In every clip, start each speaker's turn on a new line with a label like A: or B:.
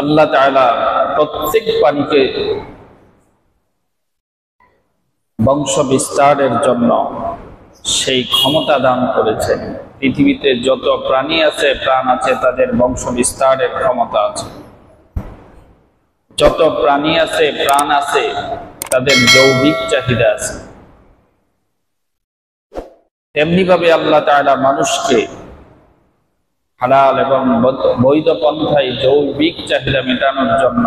A: আল্লাহ তাআলা প্রত্যেক প্রাণীকে বংশ বিস্তারের জন্য সেই ক্ষমতা দান করেছেন। পৃথিবীতে যত প্রাণী আছে, প্রাণ আছে, তাদের বংশ বিস্তারের ক্ষমতা আছে। যত প্রাণী আছে, প্রাণ আছে, তাদের যৌগিক চাহিদা আছে। তেমনি ভাবে আল্লাহ তাআলা মানুষকে হালাল এবং বৈধ পন্থায় যৌগিক চাহিদা মেটানোর জন্য,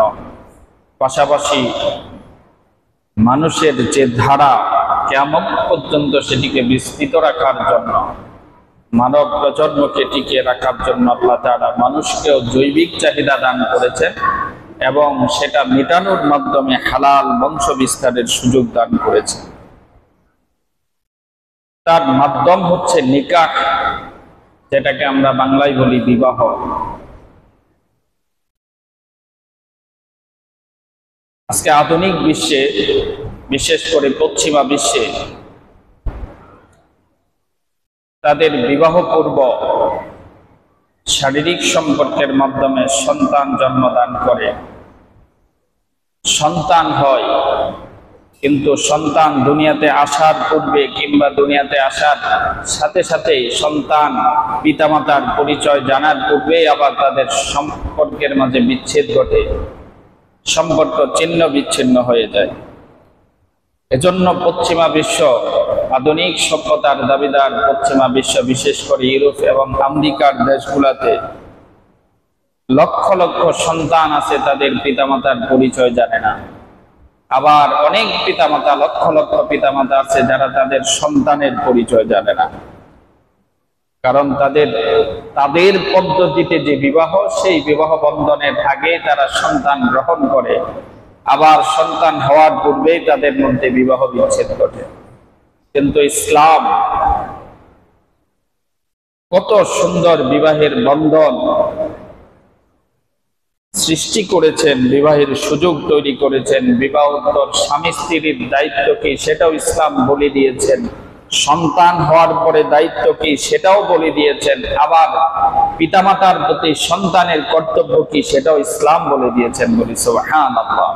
A: পাশাপাশি মানুষের যে ধারা কিয়ামত পর্যন্ত সেটিকে বিস্তৃত রাখার জন্য, মানব প্রজন্মকে টিকিয়ে রাখার জন্য আল্লাহ তাআলা মানুষকেও জৈবিক চাহিদা দান করেছেন এবং সেটা মেটানোর মাধ্যমে হালাল বংশ বিস্তারের সুযোগ দান করেছেন। তার মাধ্যম হচ্ছে নিকাহ, যেটাকে আমরা বাংলায় বলি বিবাহ। আজকে আধুনিক বিশ্বে, বিশেষ করে পশ্চিমা বিশ্বে, তাদের বিবাহ পূর্ব শারীরিক সম্পর্কের মাধ্যমে সন্তান জন্মদান করে, সন্তান হয়, কিন্তু সন্তান দুনিয়াতে আসার পূর্বে কিংবা দুনিয়াতে আসার সাথে সাথেই সন্তান পিতামাতার পরিচয় জানার পূর্বেই আবার তাদের সম্পর্কের মাঝে বিচ্ছেদ ঘটে, সম্পর্ক ছিন্ন বিচ্ছিন্ন হয়ে যায়। এজন্য পশ্চিমা বিশ্ব, আধুনিক সভ্যতার দাবিদার পশ্চিমা বিশ্ব, বিশেষ করে ইউরোপ এবং আমেরিকার দেশগুলোতে লক্ষ লক্ষ সন্তান আছে, তাদের পিতামাতার পরিচয় জানে না। আবার অনেক পিতামাতা, লক্ষ লক্ষ পিতামাতা আছে যারা তাদের সন্তানের পরিচয় জানে না। কারণ তাদের পদ্ধতিতে যে বিবাহ, সেই বিবাহ বন্ধনের আগে তারা সন্তান গ্রহণ করে, আবার সন্তান হওয়ার পূর্বেই তাদের মধ্যে বিবাহ বিচ্ছেদ ঘটে। কিন্তু ইসলাম কত সুন্দর বিবাহের বন্ধন সৃষ্টি করেছেন, বিবাহের সুযোগ তৈরি করেছেন। বিবাহোত্তর স্বামী স্ত্রীর দায়িত্ব কি সেটাও ইসলাম বলে দিয়েছেন, সন্তান হওয়ার পরে দায়িত্ব কি সেটাও বলে দিয়েছেন, আবার পিতামাতার প্রতি সন্তানের কর্তব্য কি সেটাও ইসলাম বলে দিয়েছেন। বলি সুবহানাল্লাহ।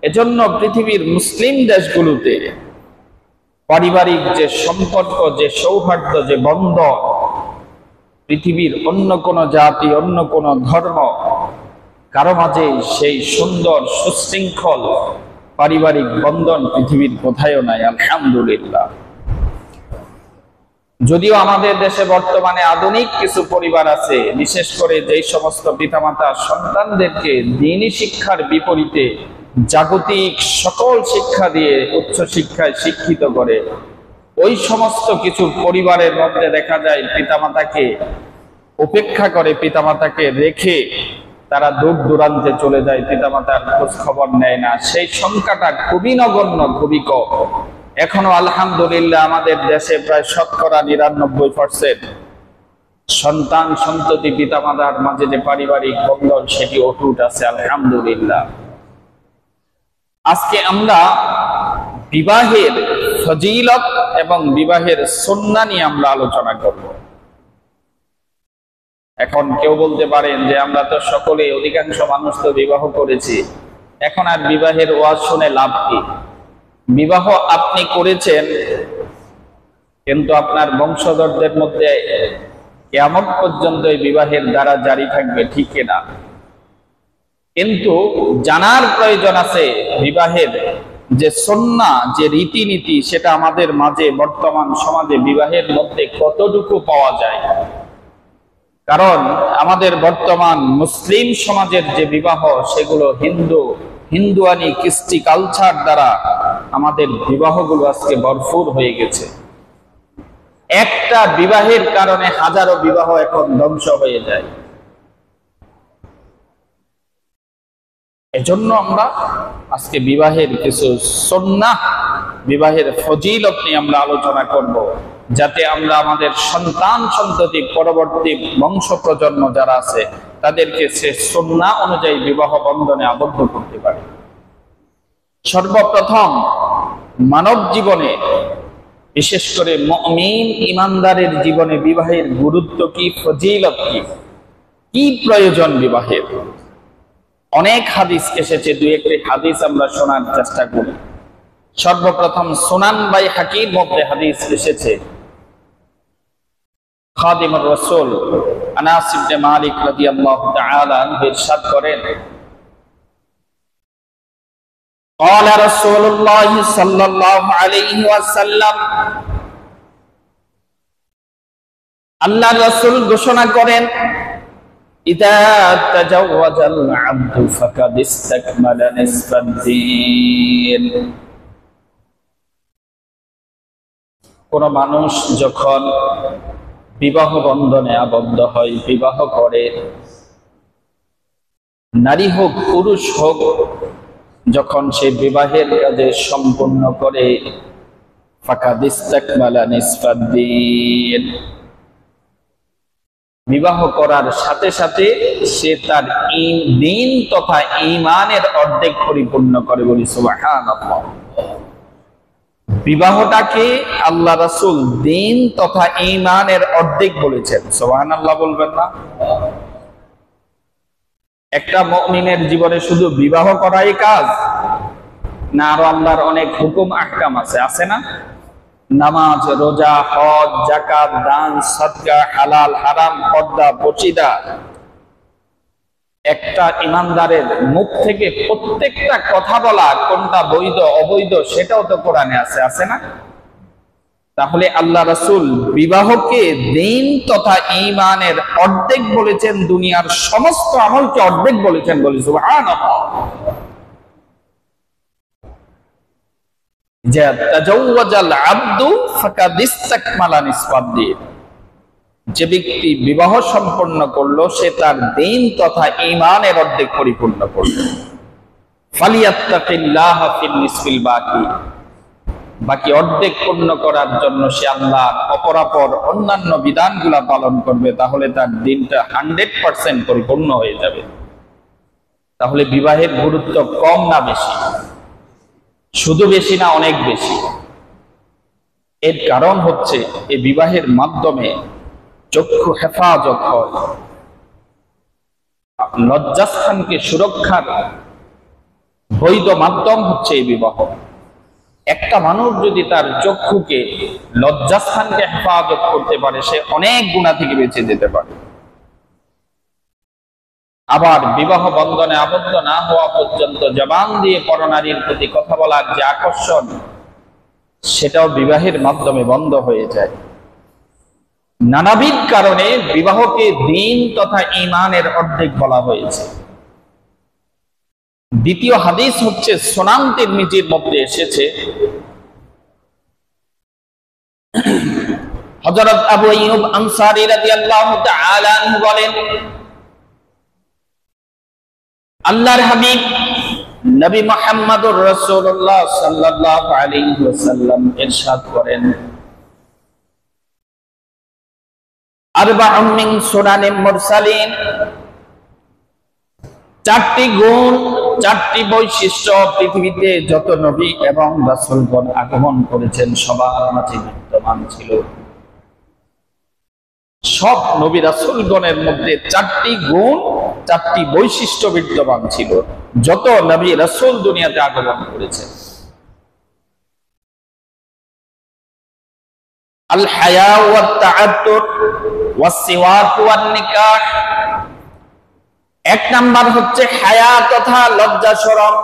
A: এজন্য পৃথিবীর মুসলিম দেশগুলোতে পারিবারিক যে সম্পর্ক, যে সৌহার্দ্য, যে বন্ধন, পৃথিবীর অন্য কোন জাতি, অন্য কোন ধর্ম কারো মাঝে সেই সুন্দর সুশৃঙ্খল পারিবারিক বন্ধন পৃথিবীর কোথায়ও নাই, আলহামদুলিল্লাহ। যদিও আমাদের দেশে বর্তমানে আধুনিক কিছু পরিবার আছে, বিশেষ করে যেই সমস্ত পিতামাতা সন্তানদেরকে দ্বীনি শিক্ষার বিপরীতে জাগতিক সকল শিক্ষা দিয়ে উচ্চ শিক্ষায় শিক্ষিত করে, ওই সমস্ত কিছু পরিবারের মধ্যে দেখা যায় পিতামাতাকে উপেক্ষা করে, পিতামাতাকে রেখে তারা দূর দূরান্তে চলে যায়, পিতামাতার খোঁজ খবর নেয় না। সেই সংখ্যাটা খুবই নগণ্য, খুবই কম। এখনো আলহামদুলিল্লাহ আমাদের দেশে প্রায় ৯৯% সন্তান সন্ততি পিতামাতার মাঝে যে পারিবারিক বন্ধন সেটি অটুট আছে, আলহামদুলিল্লাহ। আজকে আমরা বিবাহের ফজিলত এবং বিবাহের সুন্নাহ নিয়ে আমরা আলোচনা করব। এখন কেউ বলতে পারেন যে আমরা তো সকলে, অধিকাংশ মানুষ তো বিবাহ করেছি, এখন আর বিবাহের ওয়াজ শুনে লাভ কি? বিবাহ আপনি করেছেন, কিন্তু আপনার বংশধরদের মধ্যে কিয়ামত পর্যন্ত এই বিবাহের দ্বারা জারি থাকবে, ঠিক না? কিন্তু জানার প্রয়োজন আছে বিবাহের যে সুন্নাহ, যে রীতিনীতি, সেটা আমাদের মাঝে বর্তমান সমাজে বিবাহের মধ্যে কতটুকু পাওয়া যায়। কারণ আমাদের বর্তমান মুসলিম সমাজের যে বিবাহ, সেগুলো হিন্দুয়ানি কৃষ্টি কালচার দ্বারা আমাদের বিবাহগুলো আজকে ভরপুর হয়ে গেছে। একটা বিবাহের কারণে হাজারো বিবাহ এখন ধ্বংস হয়ে যায়। এজন্য আমরা আজকে বিবাহের কিছু সুন্নাহ, বিবাহের ফজিলত নিয়ে আমরা আলোচনা করব, যাতে আমরা আমাদের সন্তান সন্ততি, পরবর্তী বংশ প্রজন্ম যারা আছে, তাদেরকে সে সুন্নাহ অনুযায়ী বিবাহ বন্ধনে আবদ্ধ করতে পারি। সর্বপ্রথম মানব জীবনে, বিশেষ করে মুমিন ইমানদারের জীবনে বিবাহের গুরুত্ব কি, ফজিলত কি, কি প্রয়োজন বিবাহের, অনেক হাদিস এসেছে, দুই একটি হাদিস আমরা শোনার চেষ্টা করি। সর্বপ্রথম সুনান বাইহাকির মধ্যে হাদিস এসেছে, খাদিমুর রাসূল আনাস ইবনে মালিক রাদিয়াল্লাহু তাআলা আনহু ইরশাদ করেন, قال رسول الله صلى الله عليه وسلم, আল্লাহর রাসূল ঘোষণা করেন, ইদা তাজাওয়াজাল আবদু ফাকাদ ইসতাকমালা নিসফাদ-দীন। কোন মানুষ যখন বিবাহ বন্ধনে আবদ্ধ হয়, বিবাহ করে, নারী হোক পুরুষ হোক, যখন সে বিবাহের কাজে সম্পূর্ণ করে, ফাকাদ ইসতাকমালা নিসফাদ-দীন, বিবাহ করার সাথে সাথে সে তার দ্বীন তথা ঈমানের অর্ধেক পরিপূর্ণ করে, বলি সুবহানাল্লাহ। বিবাহটাকে আল্লাহ রাসূল দ্বীন তথা ঈমানের অর্ধেক বলেছেন, সুবহানাল্লাহ বলবেন না? একটা মুমিনের জীবনে শুধু বিবাহ করাই কাজ না, আরো আল্লাহর অনেক হুকুম আহকাম আছে, আছে না? নামাজ, রোজা, হজ, যাকাত, দান, সাদকা, হালাল হারাম, পর্দা, পর্দা। একটা ইমানদারের মুখ থেকে প্রত্যেকটা কথা বলা, কোনটা বৈধ অবৈধ সেটাও তো কোরআনে আছে, আছে না? তাহলে আল্লাহ রাসূল বিবাহকে দ্বীন তথা ঈমানের অর্ধেক বলেছেন, দুনিয়ার সমস্ত আমলকে অর্ধেক বলেছেন, বলি সুবহানাল্লাহ। যে তাজাওয়াজাল আবদু ফাকাদ ইসতাকমালা নিসফাদ-দীন, যে ব্যক্তি বিবাহ সম্পন্ন করলো সে তার দ্বীন তথা ঈমানের অর্ধেক পরিপূর্ণ করলো। ফালিয়াত্তাকিল্লাহ ফিন নিসফিল বাকি, বাকি অর্ধেক পূর্ণ করার জন্য সে আল্লাহর অপরাপর অন্যান্য বিধানগুলা পালন করবে, তাহলে তার দিনটা 100% পরিপূর্ণ হয়ে যাবে। তাহলে বিবাহের গুরুত্ব কম না বেশি? শুধু বেশি না, অনেক বেশি। এর কারণ হচ্ছে এই বিবাহের মাধ্যমে চক্ষু হেফাজত হয়, লজ্জাস্থানকে সুরক্ষার বৈধ মাধ্যম হচ্ছে এই বিবাহ। একটা মানুষ যদি তার চক্ষুকে, লজ্জাস্থানকে হেফাজত করতে পারে, সে অনেক গুনাহ থেকে বেঁচে যেতে পারে। আবার বিবাহ বন্ধনে আবদ্ধ না হওয়া পর্যন্ত জবান দিয়ে পরনারীর প্রতি কথা বলার যে আকর্ষণ, সেটাও বিবাহের মাধ্যমে বন্ধ হয়ে যায়। নানাবিধ কারণে বিবাহকে দ্বীন তথা ঈমানের অর্ধেক বলা হয়েছে। দ্বিতীয় হাদিস হচ্ছে সুনান তিরমিজির মধ্যে এসেছে, হযরত আবু আইয়ুব আনসারী রাদিয়াল্লাহু তাআলা আনহু বলেন, আল্লাহর হাবিব নবী মুহাম্মদুর রাসূলুল্লাহ সাল্লাল্লাহু আলাইহি ওয়াসাল্লাম ইরশাদ করেন, আরবাউন মিন সুনানিল মুরসালিন, চারটি গুণ, চারটি বৈশিষ্ট্য পৃথিবীতে যত নবী এবং রাসূলগণ আগমন করেছেন সবার মাঝে বিদ্যমান ছিল। সব নবী রাসূলগণের মধ্যে চারটি গুণ, চারটি বৈশিষ্ট্য বিদ্যমান ছিল যত নবী রাসূল দুনিয়াতে আগমন করেছেন। আল হায়া ওয়াত তাআত্তুর ওয়াস সিওয়াক ওয়ান নিকাহ। এক নাম্বার হচ্ছে হায়া তথা লজ্জা শরম।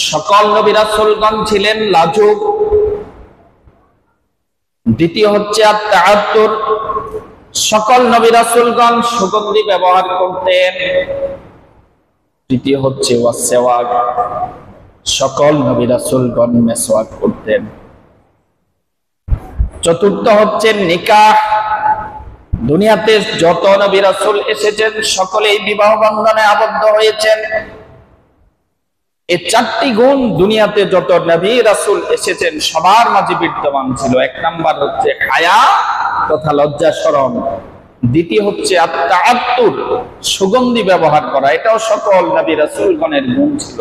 A: সকল নবী রাসূলগণ ছিলেন লাজুক। দ্বিতীয় হচ্ছে আত-তাআত্তুর, সকল নবী রাসূলগণ সুগন্ধি ব্যবহার করতেন। তৃতীয় হচ্ছে ওয়াস-সিওয়াক, সকল নবী রাসূলগণ মেসওয়াক করতেন। চতুর্থ হচ্ছে নিকাহ, দুনিয়াতে যত নবী রাসূল এসেছেন সকলেই বিবাহ বন্ধনে আবদ্ধ হয়েছেন। এই চারটি গুণ দুনিয়াতে যত নবী রাসূল এসেছেন সবার মাঝে বিদ্যমান ছিল। এক নাম্বার হচ্ছে হায়া তথা লজ্জা শরম। দ্বিতীয় হচ্ছে আত-তাআত্তুর, সুগন্ধি ব্যবহার করা, এটাও সকল নবী রাসূলগণের গুণ ছিল।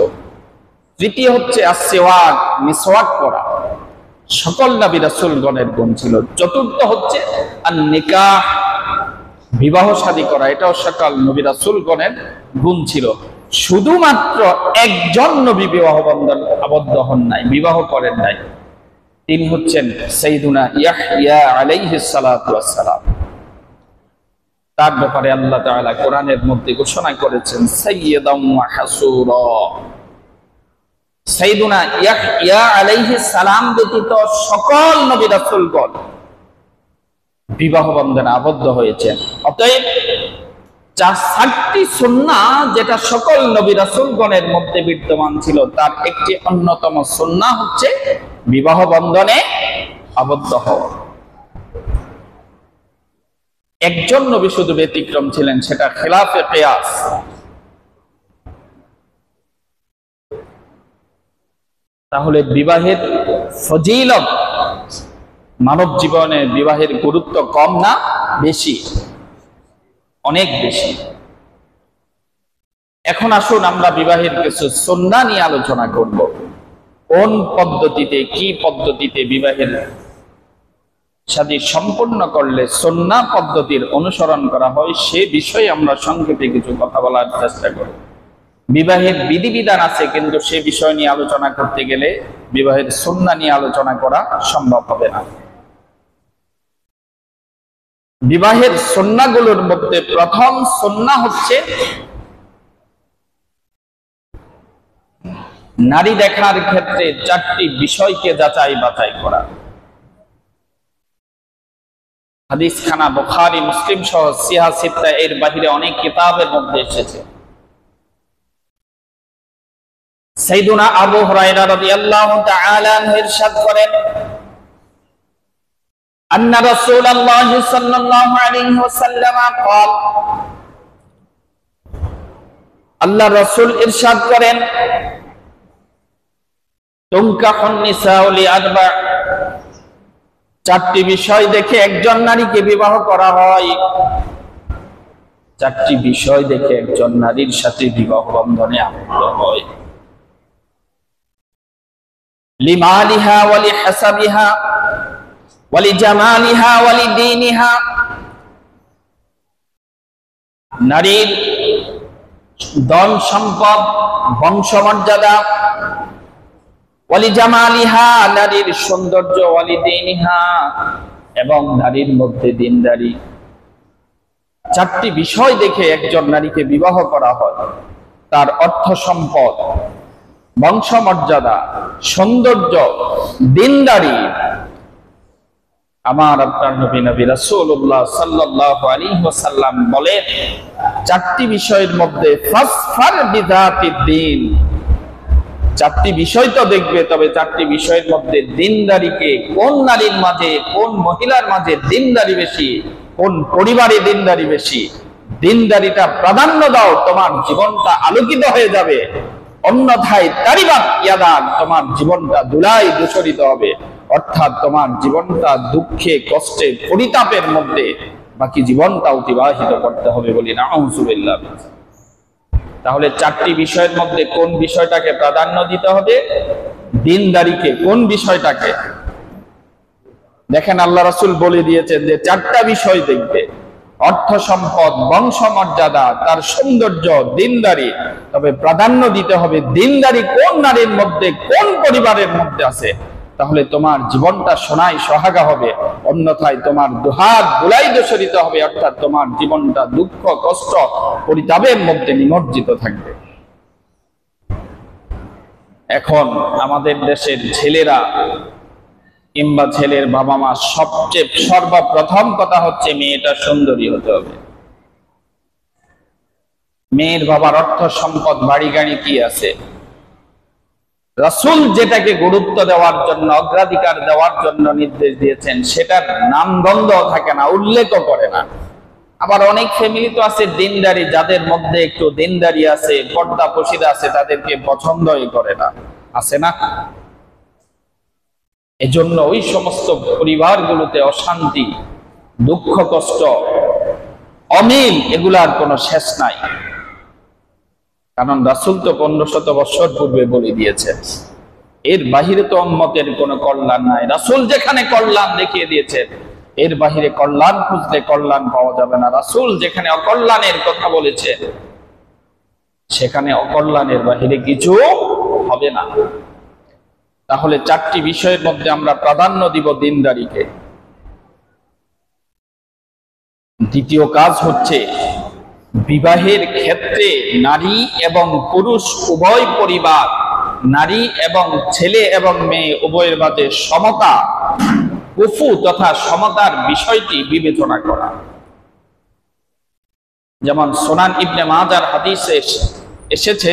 A: তৃতীয় হচ্ছে আস-সিওয়াক, মিসওয়াক করা, সকল নবী রাসূলগণের গুণ ছিল। চতুর্থ হচ্ছে আন-নিকাহ, বিবাহ শাদী করা, এটাও সকল নবী রাসূলগণের গুণ ছিল। শুধুমাত্র একজন নবী বিবাহ বন্ধন আবদ্ধ হন নাই, বিবাহ করেন নাই, তিনি হচ্ছেন সাইয়্যিদুনা ইয়াহইয়া আলাইহিস সালাতু ওয়াস সালাম। তার ব্যাপারে আল্লাহ তাআলা কোরআনের মধ্যে ঘোষণা করেছেন সাইয়্যিদাম ওয়া হাসূরা। সাইয়্যিদুনা ইয়াহইয়া আলাইহিস সালাম ব্যতীত সকল নবী রাসূলগণ বিবাহ বন্ধনে আবদ্ধ হয়েছেন। অতএব 4টি সুন্নাহ যেটা সকল নবী রাসূলগণের মধ্যে বিদ্যমান ছিল, তার একটি অন্যতম সুন্নাহ হচ্ছে বিবাহ বন্ধনে আবদ্ধ হওয়া। একজন নবী শুধু ব্যতিক্রম ছিলেন, সেটা খেলাফে কিয়াস। তাহলে বিবাহের ফজিলত, মানব জীবনে বিবাহের গুরুত্ব কম না বেশি? অনেক বেশি। এখন আসুন আমরা বিবাহের কিছু সুন্নাহ নিয়ে আলোচনা করব। কোন পদ্ধতিতে, কি পদ্ধতিতে বিবাহের শাদী সম্পূর্ণ করলে সুন্নাহ পদ্ধতির অনুসরণ করা হয়, সে বিষয়ে আমরা সংক্ষেপে কিছু কথা বলার চেষ্টা করব। বিবাহের বিধিবিধান আছে, কিন্তু সে বিষয় নিয়ে আলোচনা করতে গেলে বিবাহের সুন্নাহ নিয়ে আলোচনা করা সম্ভব হবে না। বিবাহের সুন্নাহগুলোর মধ্যে প্রথম সুন্নাহ হচ্ছে নারী দেখার ক্ষেত্রে 4টি বিষয়কে যাচাই বাছাই করা। হাদিস খানা বুখারী, মুসলিম সহ সিহাহ সিত্তা এর বাহিরে অনেক কিতাবের মধ্যে এসেছে। সাইয়্যিদুনা আবু হুরায়রা রাদিয়াল্লাহু তাআলা আনহু ইরশাদ করেন, আন্না রাসূলুল্লাহ সাল্লাল্লাহু আলাইহি ওয়াসাল্লাম قال, আল্লাহ রাসূল ইরশাদ করেন, তুনকাহুন নিসাউ লিআরবা, 4টি বিষয় দেখে একজন নারীকে বিবাহ করা হয়। 4টি বিষয় দেখে একজন নারীর সাথে বিবাহ বন্ধনে আবদ্ধ হয়। লিমালিহা ওয়া লিহাসাবিহা ওয়া লিজামালিহা ওয়া লিদীনিহা, নারীর ধন সম্পদ, বংশমর্যাদা, ওয়া লিজামালিহা, নারীর সৌন্দর্য, ওয়া লিদীনিহা, এবং নারীর মধ্যে দিনদারি। 4টি বিষয় দেখে একজন নারীকে বিবাহ করা হয়। তার অর্থ সম্পদ, বংশমর্যাদা, সৌন্দর্য, দিনদারি। আমার আপনার নবী রাসূলুল্লাহ সাল্লাল্লাহু আলাইহি ওয়াসাল্লাম বলেন, 4টি বিষয়ের মধ্যে ফাসফার বিযাতিদ দ্বীন, 4টি বিষয় তো দেখবে, তবে 4টি বিষয়ের মধ্যে দিনদারিকে, কোন নারীর মাঝে, কোন মহিলার মাঝে দিনদারি বেশি, কোন পরিবারে দিনদারি বেশি, দিনদারিটা প্রাধান্য দাও, তোমার জীবনটা আলোকিত হয়ে যাবে। অন্যথায় তারিবাত ইয়াদান, তোমার জীবনটা ধুলায় দূষরিত হবে। অর্থাৎ তোমার জীবনটা দুঃখে, কষ্টে, পরিতাপের মধ্যে বাকি জীবনটা অতিবাহিত করতে হবে বলি নাউযুবিল্লাহ। তাহলে 4টি বিষয়ের মধ্যে কোন বিষয়টাকে প্রাধান্য দিতে হবে? দিনদারিকে। কোন বিষয়টাকে? দেখেন, আল্লাহ রাসূল বলে দিয়েছেন যে 4টা বিষয় দেখবে: অর্থ সম্পদ, বংশমর্যাদা, তার সৌন্দর্য, দিনদারি। তবে প্রাধান্য দিতে হবে দিনদারি কোন নারীর মধ্যে, কোন পরিবারের মধ্যে আছে। তাহলে তোমার জীবনটা সোনায় সোহাগা হবে। অন্যথায় তোমার দুহাত ধুলায় দূষরিত হবে। অর্থাৎ তোমার জীবনটা দুঃখ, কষ্ট, পরিতাপের মধ্যে নিমজ্জিত থাকবে। এখন আমাদের দেশের ছেলেরা কিংবা ছেলের বাবা মা সবচেয়ে সর্বপ্রথম কথা হচ্ছে মেয়েটা সুন্দরী হতে হবে। মেয়ের বাবার অর্থ সম্পদ, বাড়ি গাড়ি কি আছে? রাসূল যেটাকে গুরুত্ব দেওয়ার জন্য, অগ্রাধিকার দেওয়ার জন্য নির্দেশ দিয়েছেন, সেটার নামগন্ধ থাকে না, উল্লেখও করে না। আবার অনেক ফ্যামিলি তো আছে দিনদারি, যাদের মধ্যে একটু দিনদারি আছে, পর্দা পশিদা আছে, তাদেরকে পছন্দই করে না, আছে না? এজন্য ওই সমস্ত পরিবারগুলোতে অশান্তি, দুঃখ, কষ্ট, অমিল, এগুলার কোনো শেষ নাই। কারণ রাসূল তো 1500 বছর পূর্বে বলে দিয়েছেন, এর বাহিরে তো উম্মতের কোনো কল্যাণ নাই। রাসূল যেখানে কল্যাণ দেখিয়ে দিয়েছেন, এর বাহিরে কল্যাণ খুঁজলে কল্যাণ পাওয়া যাবে না। রাসূল যেখানে অকল্যাণের কথা বলেছে সেখানে অকল্যাণের বাহিরে কিছু হবে না। তাহলে 4টি বিষয়ের মধ্যে আমরা প্রাধান্য দিব দিনদারিকে। দ্বিতীয় কাজ হচ্ছে বিবাহের ক্ষেত্রে নারী এবং পুরুষ উভয় পরিবার, নারী এবং ছেলে এবং মেয়ে উভয়ের মাঝে সমতা, কুফু তথা সমতার বিষয়টি বিবেচনা করা। যেমন সুনান ইবনে মাজার হাদিসে এসেছে,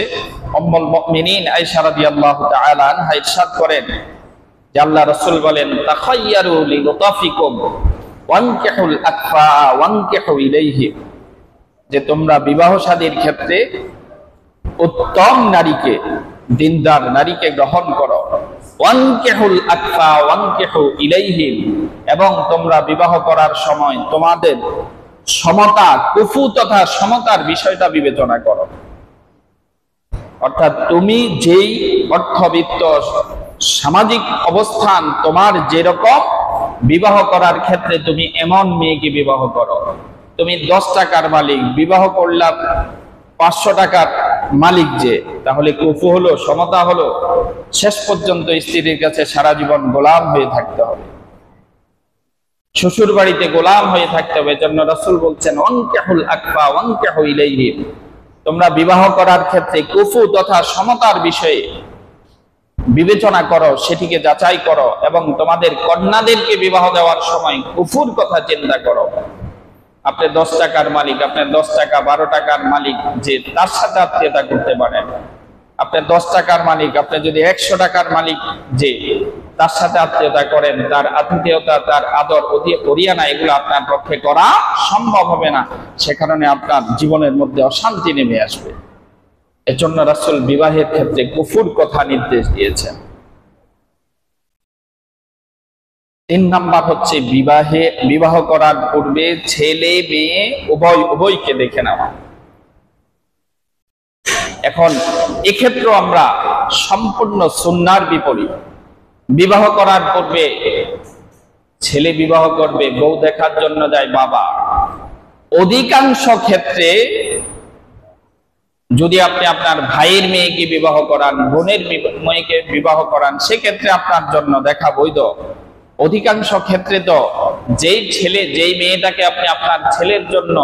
A: উম্মুল মুমিনিন আয়েশা রাদিয়াল্লাহু তাআলা আনহা ইরশাদ করেন যে আল্লাহ রাসূল বলেন, তাখায়্যারু লিলুতাফিকুম ওয়ানকিহুল আকফা ওয়ানকিহু ইলাইহি, যে তোমরা বিবাহ শাদীর ক্ষেত্রে উত্তম নারীকে, দিনদার নারীকে গ্রহণ করো। ওয়ানকিহুল আকফা ওয়ানকিহু ইলাইহি, এবং তোমরা বিবাহ করার সময় তোমাদের সমতা, কুফু তথা সমতার বিষয়টা বিবেচনা করো। অর্থাৎ তুমি যেই অর্থবিত্ত সামাজিক অবস্থান তোমার যেরকম, বিবাহ করার ক্ষেত্রে তুমি এমন মেয়েকে বিবাহ করো। তুমি 10 টাকার মালিক, বিবাহ করলাম 500 টাকার মালিক, যে তাহলে কুফু হলো, সমতা হলো। শেষ পর্যন্ত স্ত্রীর কাছে সারা জীবন গোলাম হয়ে থাকতে হবে, শ্বশুর বাড়িতে গোলাম হয়ে থাকতে হবে। এজন্য রাসূল বলছেন, ওয়ানকিহুল আকফা ওয়ানকিহু ইলাইহি, তোমরা বিবাহ করার ক্ষেত্রে কুফু তথা সমতার বিষয়ে বিবেচনা করো, সেটিকে যাচাই করো, এবং তোমাদের কন্যাদেরকে বিবাহ দেওয়ার সময় কুফুর কথা চিন্তা করো। আপনি 10 টাকার মালিক, আপনার 10 টাকা 12 টাকার মালিক, যে তার সাথে আত্মীয়তা করতে পারেন। আপনার 10 টাকার মালিক, আপনি যদি 100 টাকার মালিক, যে তার সাথে আত্মীয়তা করেন, তার আত্মীয়তা, তার আদর অরিয়ানা, এগুলো আপনার পক্ষে করা সম্ভব হবে না। সে কারণে আপনার জীবনের মধ্যে অশান্তি নেমে আসবে। এজন্য রাসূল বিবাহের ক্ষেত্রে কুফুর কথা নির্দেশ দিয়েছেন। 3 নাম্বার হচ্ছে বিবাহ করার পূর্বে ছেলে মেয়ে উভয়কে দেখে নেওয়া। এখন এক্ষেত্রে আমরা সম্পূর্ণ সুন্নাহর বিপরীত। বিবাহ করার পূর্বে ছেলে বিবাহ করবে, বউ দেখার জন্য যায় বাবা। অধিকাংশ ক্ষেত্রে যদি আপনি আপনার ভাইয়ের মেয়েকে বিবাহ করান, বোনের মেয়েকে বিবাহ করান, সেক্ষেত্রে আপনার জন্য দেখা বৈধ। অধিকাংশ ক্ষেত্রে তো যেই ছেলে, যেই মেয়েটাকে আপনি আপনার ছেলের জন্য,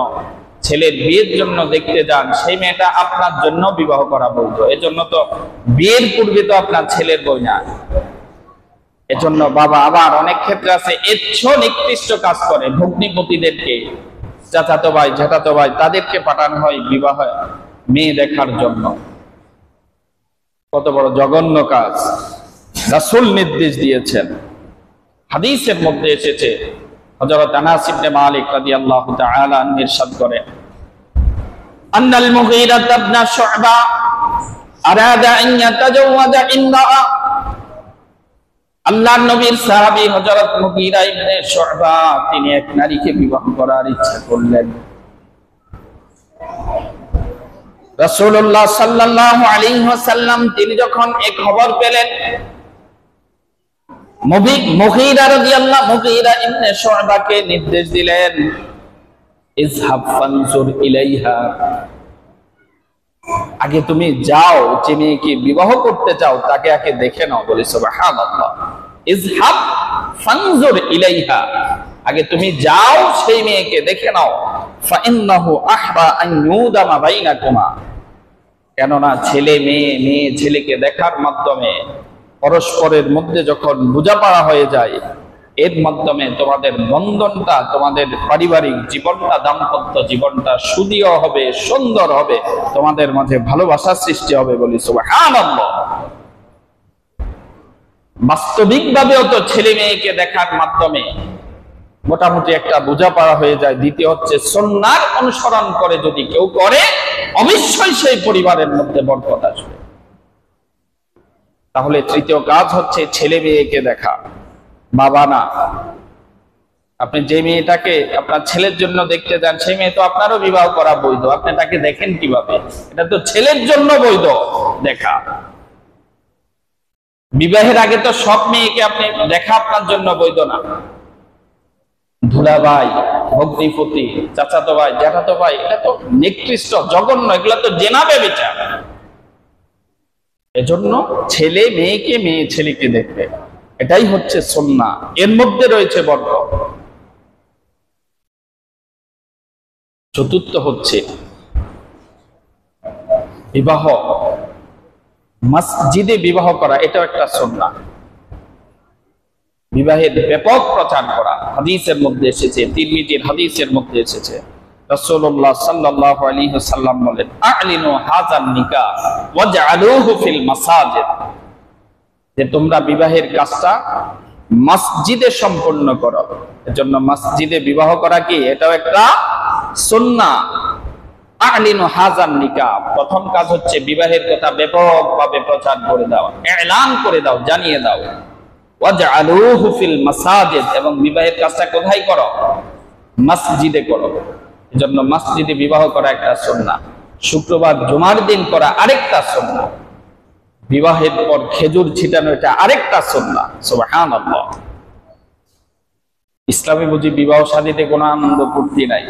A: ছেলের বিয়ের জন্য দেখতে যান, সেই মেয়েটা আপনার জন্য বিবাহ করা বৈধ। এজন্য তো বিয়ের পূর্বে তো আপনার ছেলের বই না। এজন্য বাবা আবার অনেক ক্ষেত্রে আছে নিকৃষ্ট কাজ করে, ভগ্নিপতিদেরকে, চাচাতো ভাই, ঝাঁটাতো ভাই, তাদেরকে পাঠানো হয় বিবাহ মেয়ে দেখার জন্য। কত বড় জঘন্য কাজ! রাসূল নির্দেশ দিয়েছেন। হাদিসের মধ্যে এসেছে, হযরত আনাস ইবনে মালিক রাদিয়াল্লাহু তাআলা আনহু ইরশাদ করেন, আন্নাল মুগীরা ইবনে শু'বা আরাদা আন ইয়াতাজাওয়াজা ইমরাআ, আল্লাহর নবীর সাহাবী হযরত মুগীরা ইবনে শু'বা তিনি এক নারীকে বিবাহ করার ইচ্ছা করলেন। রাসূলুল্লাহ সাল্লাল্লাহু আলাইহি ওয়াসাল্লাম তিনি যখন এই খবর পেলেন, মুগীরা ইবনে শু'বাকে নির্দেশ দিলেন, ইযহাব ফানজুর ইলাইহা, আগে তুমি যাও, যে মেয়েকে বিবাহ করতে চাও তাকে আগে দেখে নাও। বলি সুবহানাল্লাহ। ইযহাব ফানজুর ইলাইহা, আগে তুমি যাও, সেই মেয়েকে দেখে নাও। ফাইন্নাহু আহরা আন ইউদামা বাইনাকুমা, কেননা ছেলে মেয়ে, মেয়ে ছেলেকে দেখার মাধ্যমে পরস্পরের মধ্যে যখন বোঝাপড়া হয়ে যায়, এর মাধ্যমে তোমাদের বন্ধনটা, তোমাদের পারিবারিক জীবনটা, দাম্পত্য জীবনটা সুদীয় হবে, সুন্দর হবে, তোমাদের মাঝে ভালোবাসা সৃষ্টি হবে। বলি সুবহানাল্লাহ। বাস্তবিকভাবেও তো ছেলে মেয়েকে দেখার মাধ্যমে মোটামুটি একটা বোঝাপড়া হয়ে যায়। দ্বিতীয় হচ্ছে সুন্নাহর অনুসরণ করে যদি কেউ করে, অবশ্যই সেই পরিবারের মধ্যে বরকত আসবে। তাহলে তৃতীয় কাজ হচ্ছে ছেলে মেয়েকে দেখা, বাবা না। আপনি যে মেয়েটাকে আপনার ছেলের জন্য দেখতে যান, সেই মেয়ে তো আপনারও বিবাহ করা বৈধ, আপনি তাকে দেখেন কিভাবে? এটা তো ছেলের জন্য বৈধ দেখা। বিবাহের আগে তো সব মেয়েকে আপনি দেখা আপনার জন্য বৈধ না। ধুলাভাই, ভগ্নিপতি, চাচাতো ভাই, জ্যাঠাতো ভাই, এটা তো নিকৃষ্ট, জঘন্য, এগুলো তো জেনা ব্যভিচার। এজন্য ছেলে মেয়েকে, মেয়ে ছেলেকে দেখবে, এটাই হচ্ছে সুন্নাহ, এর মধ্যে রয়েছে বরকত। চতুর্থ হচ্ছে বিবাহ, মসজিদে বিবাহ করা, এটাও একটা সুন্নাহ। বিবাহের ব্যাপক প্রচার করা, হাদিসের মধ্যে এসেছে, তিরমিজির হাদিসের মধ্যে এসেছে, রাসূলুল্লাহ সাল্লাল্লাহু আলাইহি ওয়াসাল্লাম বলেন, আ'লিনু হাযান নিকাহ ওয়াজআলুহু ফিল মাসাজিদ, যে তোমরা বিবাহের কাজটা মসজিদে সম্পন্ন করো। এজন্য মসজিদে বিবাহ করা কি, এটাও একটা সুন্নাহ। আ'লিনু হাযান নিকাহ, প্রথম কাজ হচ্ছে বিবাহের কথা ব্যাপকভাবে প্রচার করে দাও, এলান করে দাও, জানিয়ে দাও। ওয়াজআলুহু ফিল মাসাজিদ, এবং বিবাহের কাজটা কোথায় করো, মসজিদে করো। এজন্য মসজিদে বিবাহ করা একটা সুন্নাহ। শুক্রবার জুমার দিন করা আরেকটা সুন্নাহ। বিবাহের পর খেজুর ছিটানো, এটা আরেকটা সুন্নাহ। সুবহানাল্লাহ। ইসলামে বুঝি বিবাহ শাদীতে কোনো আনন্দ ফুর্তি নাই।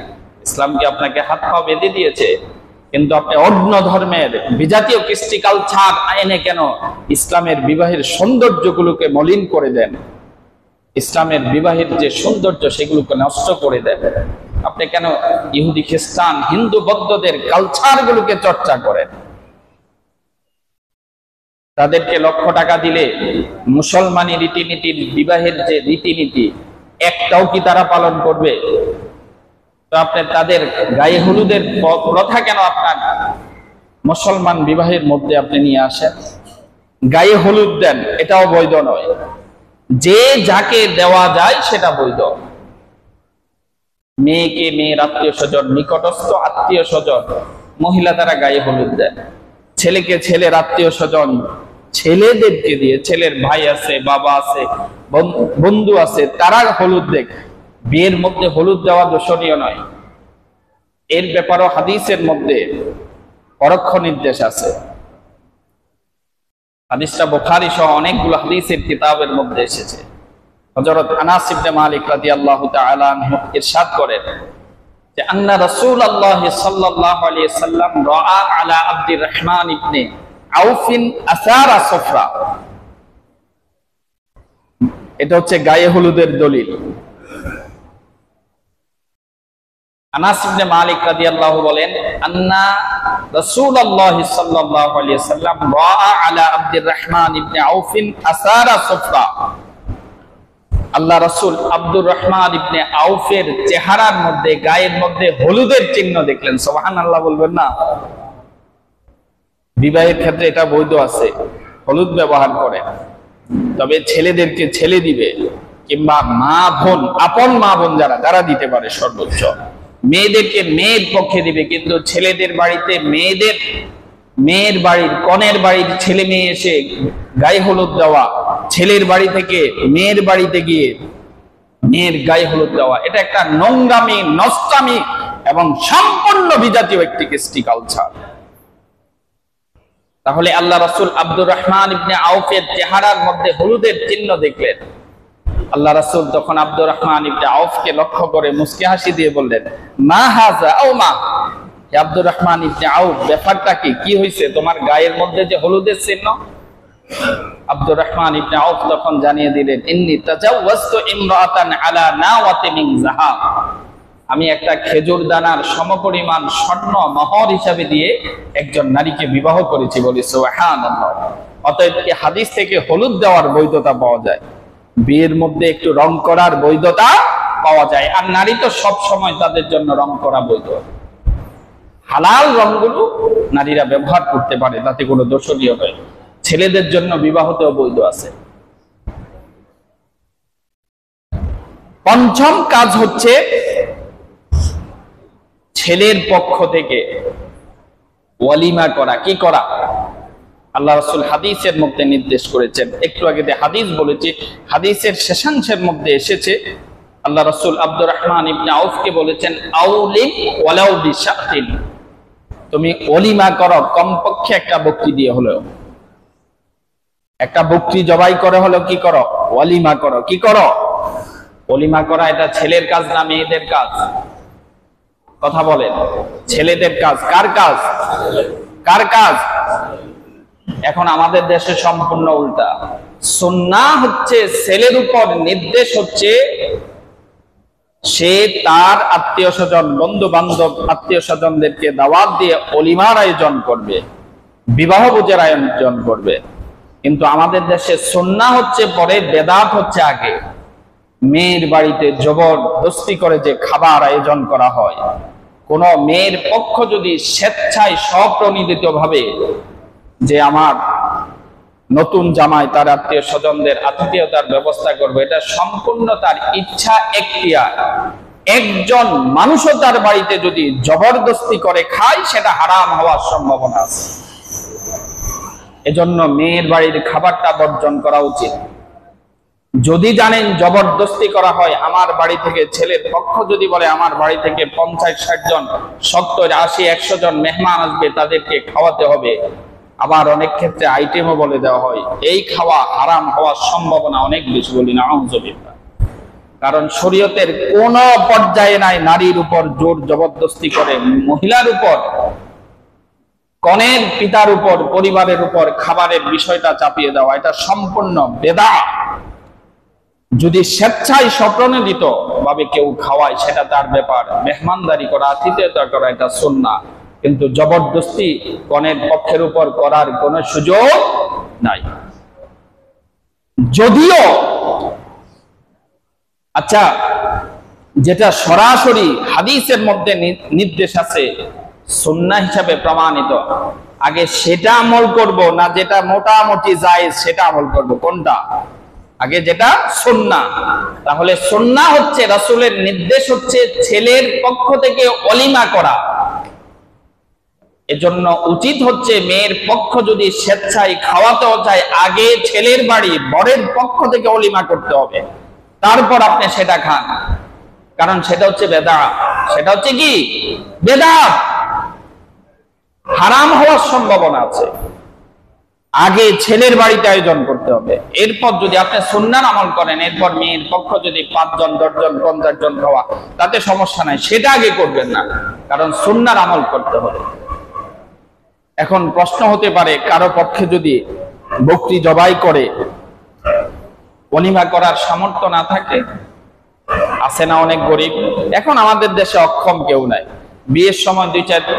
A: ইসলামকে আপনাকে হাত পা বেঁধে দিয়েছে, কিন্তু আপনি অন্য ধর্মের বিজাতীয় কৃষ্টি কালচার এনে কেন ইসলামের বিবাহের সৌন্দর্যগুলোকে মলিন করে দেন? ইসলামের বিবাহের যে সৌন্দর্য সেগুলোকে নষ্ট করে দেন। আপনি কেন ইহুদি, খ্রিস্টান, হিন্দু, বৌদ্ধদের কালচার গুলোকে চর্চা করেন? তাদেরকে লক্ষ টাকা দিলে মুসলমানি রীতিনীতির, বিবাহের যে রীতিনীতি, একটাও কি তারা পালন করবে? তো আপনি তাদের গায়ে হলুদের প্রথা কেন আপনার মুসলমান বিবাহের মধ্যে আপনি নিয়ে আসেন? গায়ে হলুদ দেন, এটাও বৈধ নয়। যে যাকে দেওয়া যায় সেটা বৈধ। মেয়েকে মেয়ের আত্মীয় স্বজন, নিকটস্থ আত্মীয় স্বজন, মহিলা তারা গায়ে হলুদ দেন। ছেলেকে ছেলের আত্মীয় স্বজন, ছেলেদেরকে দিয়ে, ছেলের ভাই আছে, বাবা আছে, বন্ধু আছে, তারা হলুদ দেখ। বিয়ের মধ্যে হলুদ দেওয়া দোষণীয় নয়। এর ব্যাপারেও হাদিসের মধ্যে পরোক্ষ নির্দেশ আছে। হাদিসটা বুখারী সহ অনেকগুলো হাদিসের কিতাবের মধ্যে এসেছে। হযরত আনাস ইবনে মালিক রাদিয়াল্লাহু তাআলা আনহু ইরশাদ করেন যে আন্না রাসূলুল্লাহ সাল্লাল্লাহু আলাইহি সাল্লাম রাআ আলা আব্দুর রহমান ইবনে আউফিন আসারা সুফরা। এটা হচ্ছে গায়ে হলুদের দলিল। আনাস ইবনে মালিক রাদিয়াল্লাহু বলেন, আন্না রাসূলুল্লাহ সাল্লাল্লাহু আলাইহি সাল্লাম রাআ আলা আব্দুর রহমান ইবনে আউফিন আসারা সুফরা। আল্লাহ রাসূল আব্দুর রহমান ইবনে আউফের চেহারার মধ্যে, গায়ের মধ্যে হলুদের চিহ্ন দেখলেন। সুবহানাল্লাহ বলবেন না? বিবাহের ক্ষেত্রে এটা বৈধ আছে, হলুদ ব্যবহার করে। তবে ছেলেদেরকে ছেলে দিবে, কিংবা মা বোন, আপন মা বোন যারা, তারা দিতে পারে সর্বোচ্চ। মেয়েদেরকে মেয়ের পক্ষে দিবে, কিন্তু ছেলেদের বাড়িতে মেয়ের বাড়ির, কনের বাড়ির ছেলে মেয়ে এসে গায়ে হলুদ দেওয়া, ছেলের বাড়ি থেকে মেয়ের বাড়িতে গিয়ে মেয়ের গায়ে হলুদ দেওয়া, এটা একটা নোংরামি, নষ্টামি এবং সম্পূর্ণ বিজাতীয় একটি কৃষ্টি কালচার। তাহলে আল্লাহ রাসূল আব্দুর রহমান ইবনে আউফের চেহারার মধ্যে হলুদের চিহ্ন দেখলেন। আল্লাহ রাসূল তখন আব্দুর রহমান ইবনে আউফকে লক্ষ্য করে মুস্কি হাসি দিয়ে বললেন, মা হাযা আও মা, হে আব্দুর রহমান ইবনে আউফ, ব্যাপারটা কি হয়েছে তোমার গায়ের মধ্যে যে হলুদের চিহ্ন? আব্দুর রহমান ইবনে আউফ তখন জানিয়ে দিলেন, ইন্নী তাজাওয়াজতু ইমরাআতান আলা নাওয়াতি মিন যাহাব, আমি একটা খেজুর দানার সমপরিমাণ স্বর্ণ মোহর হিসাবে দিয়ে একজন নারীকে বিবাহ করেছি। বলি সুবহানাল্লাহ। অতএব এই হাদিস থেকে হলুদ দেওয়ার বৈধতা পাওয়া যায়, বিয়ের মধ্যে একটু রং করার বৈধতা পাওয়া যায়। আর নারী তো সব সময় তাদের জন্য রং করা বৈধ। হালাল রংগুলো নারীরা ব্যবহার করতে পারে, তাতে কোনো দোষণীয় নয়। ছেলেদের জন্য বিবাহতেও বৈধ আছে। পঞ্চম কাজ হচ্ছে ছেলের পক্ষ থেকে ওয়ালিমা করা। কি করা? আল্লাহ রাসূল হাদিসের মধ্যে নির্দেশ করেছেন। একটু আগে হাদিস বলেছি, হাদিসের শেষাংশের মধ্যে এসেছে আল্লাহ রাসূল আব্দুর রহমান ইবনে আউফকে বলেছেন, আউলিম ওয়ালাউ বিশাতিন, তুমি ওলিমা করো, কমপক্ষে একটা বকরি দিয়ে হলেও, একটা বকরি জবাই করে হলেও কি করো? ওয়ালিমা করো। কি করো? অলিমা করা এটা ছেলের কাজ না মেয়েদের কাজ? কথা বলেন, ছেলেদের কাজ। কার কাজ? কার কাজ? এখন আমাদের দেশে সম্পূর্ণ উল্টা। সুন্নাহ হচ্ছে ছেলের উপর নির্দেশ হচ্ছে সে তার আত্মীয় স্বজন, বন্ধু বান্ধব, আত্মীয় স্বজনদেরকে দাওয়াত দিয়ে অলিমার আয়োজন করবে, বিবাহ ভোজের আয়োজন করবে। কিন্তু আমাদের দেশে সুন্নাহ হচ্ছে পরে, বেদাত হচ্ছে আগে। মেয়ের বাড়িতে জবরদস্তি করে যে খাবার আয়োজন করা হয়, কোন মেয়ের পক্ষ যদি স্বেচ্ছায় স্বপ্রণোদিত ভাবে যে আমার নতুন জামাই তার আত্মীয় স্বজনদের আতিথেয়তার ব্যবস্থা করবে, এটা সম্পূর্ণ তার ইচ্ছা, এখতিয়ার। একজন মানুষও তার বাড়িতে যদি জবরদস্তি করে খায়, সেটা হারাম হওয়ার সম্ভাবনা আছে। এজন্য মেয়ের বাড়ির খাবারটা বর্জন করা উচিত। যদি জানেন জবরদস্তি করা হয়, আমার বাড়ি থেকে ছেলের পক্ষ যদি বলে আমার বাড়ি থেকে 50-60 জন, 70-80-100 জন মেহমান আসবে, তাদেরকে খাওয়াতে হবে, আবার অনেক ক্ষেত্রে আইটেমও বলে দেওয়া হয়, এই খাওয়া হারাম হওয়ার সম্ভাবনা অনেক বেশি। বলি না আউযুবিল্লাহ। কারণ শরীয়তের কোন পর্যায়ে নাই নারীর উপর জোর জবরদস্তি করে মহিলার উপর, কনের পিতার উপর, পরিবারের উপর খাবারের বিষয়টা চাপিয়ে দেওয়া, এটা সম্পূর্ণ বেদাত। যদি স্বেচ্ছায় স্বপ্রণোদিত ভাবে কেউ খাওয়ায়, সেটা তার ব্যাপার। মেহমানদারি করা, আতিথেয়তা করা, এটা সুন্নাহ। কিন্তু জবরদস্তি কনের পক্ষের উপর করার কোন সুযোগ নাই। যদিও আচ্ছা, যেটা সরাসরি হাদিসের মধ্যে নির্দেশ আছে, সুন্নাহ হিসাবে প্রমাণিত, আগে সেটা আমল করব না যেটা মোটামুটি জায়েজ সেটা আমল করব? কোনটা? আগে যেটা সুন্নাহ। তাহলে সুন্নাহ হচ্ছে রাসূলের নির্দেশ হচ্ছে ছেলের পক্ষ থেকে অলিমা করা। এজন্য উচিত হচ্ছে মেয়ের পক্ষ যদি স্বেচ্ছায় খাওয়াতেও চায়, আগে ছেলের বাড়ি বরের পক্ষ থেকে অলিমা করতে হবে, তারপর আপনি সেটা খান। কারণ সেটা হচ্ছে বেদাত। সেটা হচ্ছে কি? বেদাত, হারাম হওয়ার সম্ভাবনা আছে। আগে ছেলের বাড়িতে আয়োজন করতে হবে, এরপর যদি আপনি সুন্নাহ আমল করেন, এরপর মেয়ের পক্ষ যদি 5 জন, 10 জন, 50 জন খাওয়া, তাতে সমস্যা নাই, সেটা আগে করবেন না। কারণ সুন্নাহ আমল করতে হবে। এখন প্রশ্ন হতে পারে, কারো পক্ষে যদি বকরি জবাই করে অলিমা করার সামর্থ্য না থাকে, আছে না অনেক গরিব। এখন আমাদের দেশে অক্ষম কেউ নাই, বিয়ের সময় 10,000,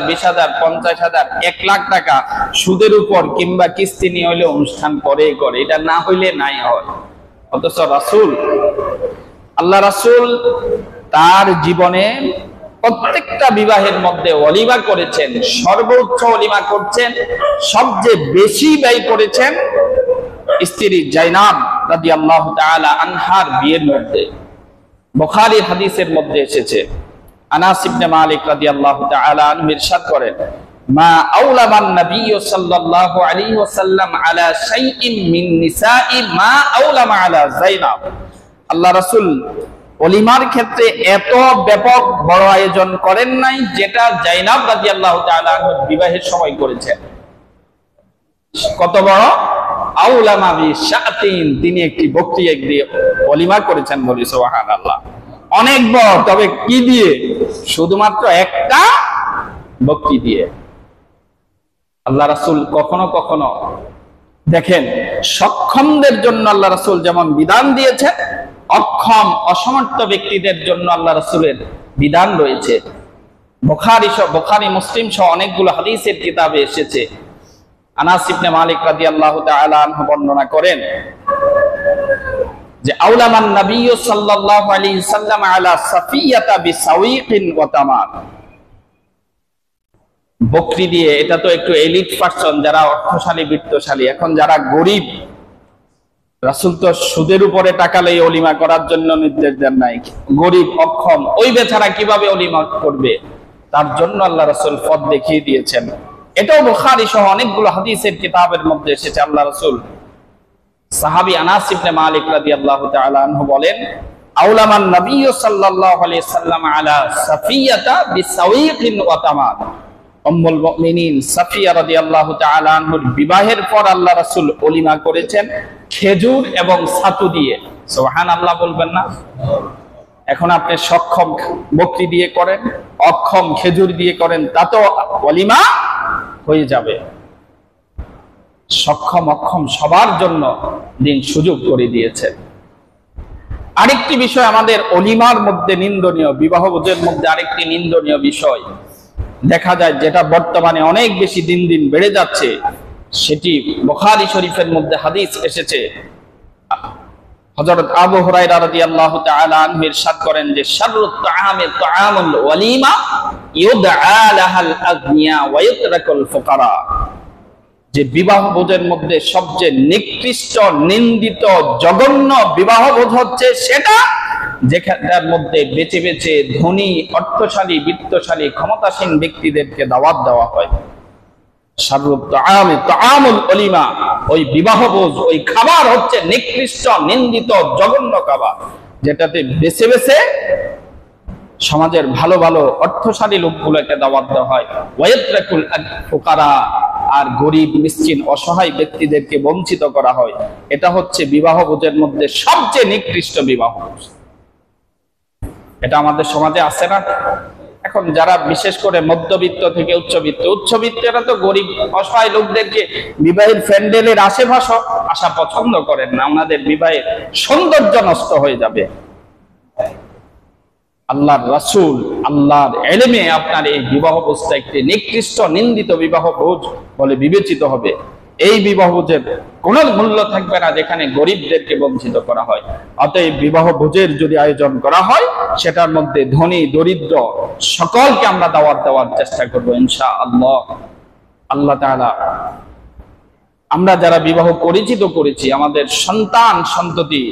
A: 20,000, 50,000, 1 লাখ টাকা সুদের উপর কিংবা কিস্তি নিয়ে হইলে অনুষ্ঠান করে, এটা না হইলে নাই হয়। অথচ রাসূল, আল্লাহ রাসূল তার জীবনে প্রত্যেকটা বিবাহের মধ্যে অলিমা করেছেন, সর্বোচ্চ অলিমা করছেন, সবচেয়ে বেশি ব্যয় করেছেন স্ত্রী জাইনাব রাদিয়াল্লাহু তাআলা আনহার বিয়ের মধ্যে। বুখারীর হাদিসের মধ্যে এসেছে, আনাস ইবনে মালিক রাদিয়াল্লাহু তাআলা আনহু ইরশাদ করেন, মা আওলামান নবী সাল্লাল্লাহু আলাইহি ওয়াসাল্লাম আলা শাইইন মিন নিসাই মা আওলামা আলা জাইনাব। আল্লাহ রাসূল অলিমার ক্ষেত্রে এত ব্যাপক বড় আয়োজন করেন নাই যেটা জাইনাব রাদিয়াল্লাহু তাআলা আনহা বিবাহের সময় করেছেন। কত বড়? আওলামা বিশাতিন, তিনি একটি বকরি দিয়ে অলিমা করেছেন। বলি সুবহানাল্লাহ। অনেক বড়, তবে কি দিয়ে? শুধুমাত্র একটা বকরি দিয়ে। আল্লাহ রাসূল কখনো কখনো দেখেন, সক্ষমদের জন্য আল্লাহ রাসূল যেমন বিধান দিয়েছেন, অক্ষম অসমর্থ ব্যক্তিদের জন্য আল্লাহ রাসূলের বিধান রয়েছে। বুখারী মুসলিম সহ অনেকগুলো হাদিসের কিতাবে এসেছে। আনাস ইবনে মালিক রাদিয়াল্লাহু তাআলা আনহু বর্ণনা করেন যে আওলামান নবী সাল্লাল্লাহু আলাইহি সাল্লাম আলা সাফিয়াতা বিসাওয়িকিন ওয়া তামার। বকরি দিয়ে, এটা তো একটু এলিট পারসন, যারা অর্থশালী বিত্তশালী। এখন যারা গরিব, রাসূল তো সুদের উপরে টাকা লই অলিমা করার জন্য নির্দেশ দেন নাই। গরিব, অক্ষম, ওই বেচারা কিভাবে অলিমা করবে? তার জন্য আল্লাহ রাসূল পথ দেখিয়ে দিয়েছেন। এটাও বুখারী সহ অনেকগুলো হাদিসের কিতাবের মধ্যে এসেছে। আল্লাহ রাসূল, সাহাবী আনাস ইবনে মালিক রাদিয়াল্লাহু তাআলা আনহু বলেন, আওলামান নবী সাল্লাল্লাহু আলাইহি সাল্লাম আলা সাফিয়াতা বিসাওয়িকিন ওয়া তামার। উম্মুল মুমিনিন সাফিয়া রাদিয়াল্লাহু তাআলা আনহুর বিবাহের পর আল্লাহ রাসূল অলিমা করেছেন খেজুর এবং ছাতু দিয়ে। সুবহানাল্লাহ বলবেন না? এখন আপনি সক্ষম বকরি দিয়ে করেন, অক্ষম খেজুর দিয়ে করেন, তা তো ওয়ালিমা হয়ে যাবে। সক্ষম অক্ষম সবার জন্য দিন সুযোগ করে দিয়েছে। আরেকটি বিষয় আমাদের ওলিমার মধ্যে নিন্দনীয়, বিবাহ ভোজের মধ্যে আরেকটি নিন্দনীয় বিষয় দেখা যায়, যেটা বর্তমানে অনেক বেশি দিন দিন বেড়ে যাচ্ছে, সেটি বুখারী শরীফের মধ্যে হাদিস এসেছে। হযরত আবু হুরায়রা রাদিয়াল্লাহু তাআলা আনহু ইরশাদ করেন যে শাররুত তাআমি তাআমুল ওয়ালিমা ইউদআ লাহাল আগনিয়া ওয়া ইউতরাকুল ফুকারা, যে বিবাহ ভোজের মধ্যে সবচেয়ে নিকৃষ্ট, নিন্দিত, জঘন্য বিবাহ ভোজ হচ্ছে সেটা যেখানটার মধ্যে বেছে বেছে ধনী, অর্থশালী, বিত্তশালী, ক্ষমতাসীন ব্যক্তিদেরকে দাওয়াত দেওয়া হয়। শাররুত তাআমি তাআমুল ওয়ালিমা, ওই বিবাহ ভোজ, ওই খাবার হচ্ছে নিকৃষ্ট, নিন্দিত, জঘন্য খাবার, যেটাতে বেছে বেছে সমাজের ভালো ভালো অর্থশালী লোকগুলোকে দাওয়াত দেওয়া হয়। ওয়াইতরাকুল ফুকারা, আর গরিব, মিসকিন, অসহায় ব্যক্তিদেরকে বঞ্চিত করা হয়। এটা হচ্ছে বিবাহ ভোজের মধ্যে সবচেয়ে নিকৃষ্ট বিবাহ ভোজ। এটা আমাদের সমাজে আছে না? এখন যারা বিশেষ করে মধ্যবিত্ত থেকে উচ্চবিত্তরা তো গরিব অসহায় লোকদেরকে বিবাহের প্যান্ডেলের আশেপাশে আসা পছন্দ করেন না, ওনাদের বিবাহের সৌন্দর্য নষ্ট হয়ে যাবে। আল্লাহর রাসূল, আল্লাহর ইলমে আপনার এই বিবাহ ভোজটা একটি নিকৃষ্ট, নিন্দিত বিবাহ ভোজ বলে বিবেচিত হবে। এই বিবাহ ভোজের কোনো মূল্য থাকবে না যেখানে গরিবদেরকে বঞ্চিত করা হয়। অতএব বিবাহ ভোজের যদি আয়োজন করা হয়, সেটার মধ্যে ধনী, দরিদ্র সকলকে আমরা দাওয়াত দেওয়ার চেষ্টা করব ইনশাআল্লাহ। আল্লাহ তাআলা আমরা যারা বিবাহ করেছি, আমাদের সন্তান সন্ততি,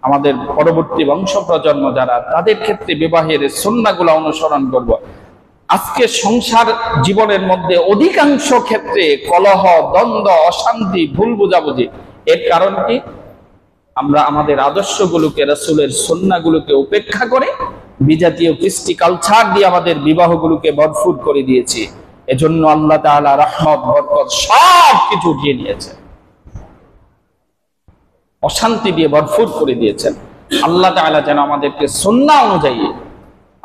A: আমাদের পরবর্তী বংশ প্রজন্ম যারা, তাদের ক্ষেত্রে বিবাহের সুন্নাহগুলো অনুসরণ করব। আজকে সংসার জীবনের মধ্যে অধিকাংশ ক্ষেত্রে কলহ, দ্বন্দ্ব, অশান্তি, ভুল বোঝাবুঝি। এর কারণ কি? আমরা আমাদের আদর্শগুলোকে, রাসূলের সুন্নাহগুলোকে উপেক্ষা করে বিজাতীয় কৃষ্টি কালচার দিয়ে আমাদের বিবাহগুলোকে ভরপুর করে দিয়েছি। এজন্য আল্লাহ তাআলা রহমত, বরকত সব কিছু দিয়ে দিয়েছেন, অশান্তি দিয়ে ভরপুর করে দিয়েছেন। আল্লাহ তাআলা যেন আমাদেরকে সুন্নাহ অনুযায়ী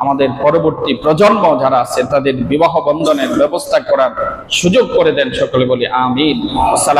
A: আমাদের পরবর্তী প্রজন্ম যারা আছে তাদের বিবাহ বন্ধনের ব্যবস্থা করার সুযোগ করে দেন। সকলে বলি আমিন। আসসালাম।